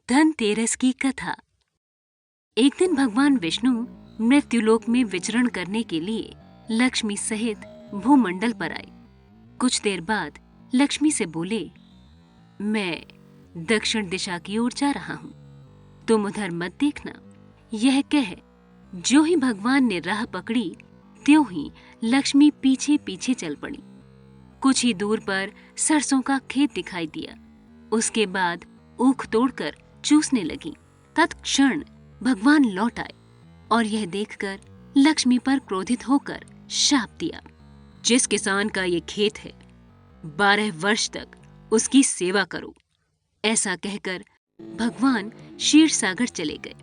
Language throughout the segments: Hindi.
धनतेरस की कथा। एक दिन भगवान विष्णु मृत्युलोक में विचरण करने के लिए लक्ष्मी सहित भूमंडल पर आए। कुछ देर बाद लक्ष्मी से बोले, मैं दक्षिण दिशा की ओर जा रहा हूं, तुम उधर मत देखना। यह कह जो ही भगवान ने राह पकड़ी त्यों ही लक्ष्मी पीछे पीछे चल पड़ी। कुछ ही दूर पर सरसों का खेत दिखाई दिया। उसके बाद ऊख तोड़कर चूसने लगी। तत्क्षण भगवान लौट आए और यह देखकर लक्ष्मी पर क्रोधित होकर शाप दिया, जिस किसान का ये खेत है 12 वर्ष तक उसकी सेवा करो। ऐसा कहकर भगवान क्षीर सागर चले गए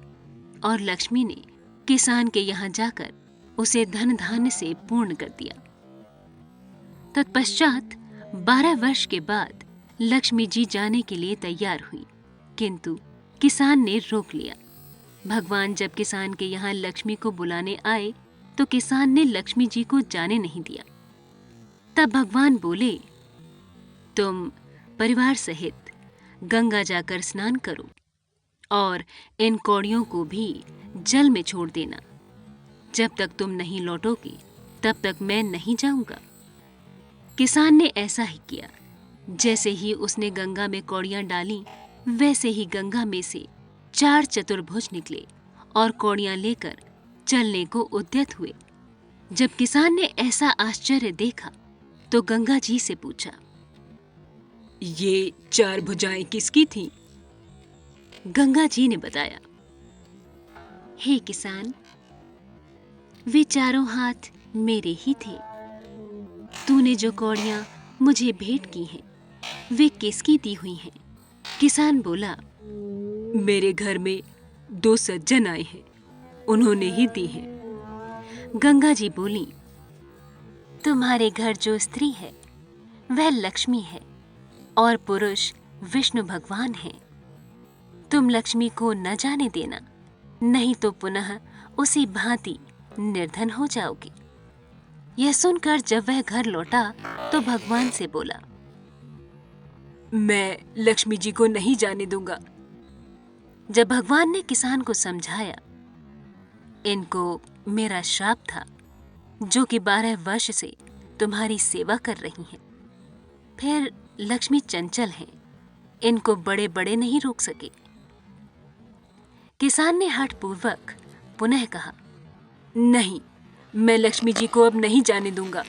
और लक्ष्मी ने किसान के यहाँ जाकर उसे धन धान्य से पूर्ण कर दिया। तत्पश्चात 12 वर्ष के बाद लक्ष्मी जी जाने के लिए तैयार हुई, किंतु किसान ने रोक लिया। भगवान जब किसान के यहाँ लक्ष्मी को बुलाने आए तो किसान ने लक्ष्मी जी को जाने नहीं दिया। तब भगवान बोले, तुम परिवार सहित गंगा जाकर स्नान करो और इन कौड़ियों को भी जल में छोड़ देना। जब तक तुम नहीं लौटोगे तब तक मैं नहीं जाऊंगा। किसान ने ऐसा ही किया। जैसे ही उसने गंगा में कौड़ियां डाली, वैसे ही गंगा में से 4 चतुर्भुज निकले और कौड़ियां लेकर चलने को उद्यत हुए। जब किसान ने ऐसा आश्चर्य देखा तो गंगा जी से पूछा, ये 4 भुजाएं किसकी थीं? गंगा जी ने बताया, हे किसान, वे चारों हाथ मेरे ही थे। तूने जो कौड़ियां मुझे भेंट की हैं, वे किसकी दी हुई हैं? किसान बोला, मेरे घर में 2 सज्जन आए हैं, उन्होंने ही दी हैं। गंगा जी बोली, तुम्हारे घर जो स्त्री है वह लक्ष्मी है और पुरुष विष्णु भगवान है। तुम लक्ष्मी को न जाने देना, नहीं तो पुनः उसी भांति निर्धन हो जाओगे। यह सुनकर जब वह घर लौटा तो भगवान से बोला, मैं लक्ष्मी जी को नहीं जाने दूंगा। जब भगवान ने किसान को समझाया, इनको मेरा श्राप था जो कि 12 वर्ष से तुम्हारी सेवा कर रही हैं। फिर लक्ष्मी चंचल हैं, इनको बड़े बड़े नहीं रोक सके। किसान ने हठपूर्वक पुनः कहा, नहीं, मैं लक्ष्मी जी को अब नहीं जाने दूंगा।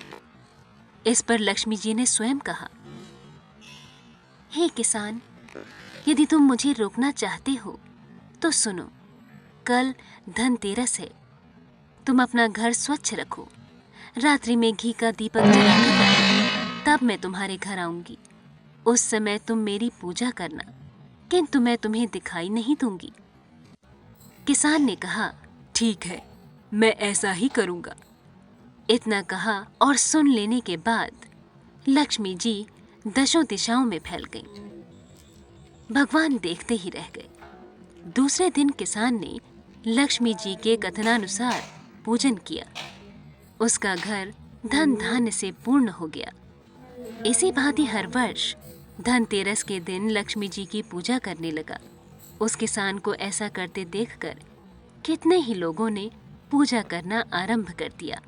इस पर लक्ष्मी जी ने स्वयं कहा, हे किसान, यदि तुम मुझे रोकना चाहते हो तो सुनो, कल धनतेरस है। तुम अपना घर स्वच्छ रखो, रात्रि में घी का दीपक जलाकर रखो, तब मैं तुम्हारे घर आऊंगी। उस समय तुम मेरी पूजा करना, किंतु मैं तुम्हें दिखाई नहीं दूंगी। किसान ने कहा, ठीक है, मैं ऐसा ही करूंगा। इतना कहा और सुन लेने के बाद लक्ष्मी जी दशों दिशाओं में फैल गईं। भगवान देखते ही रह गए। दूसरे दिन किसान ने लक्ष्मी जी के कथनानुसार पूजन किया। उसका घर धन धान्य से पूर्ण हो गया। इसी भांति हर वर्ष धनतेरस के दिन लक्ष्मी जी की पूजा करने लगा। उस किसान को ऐसा करते देखकर कितने ही लोगों ने पूजा करना आरंभ कर दिया।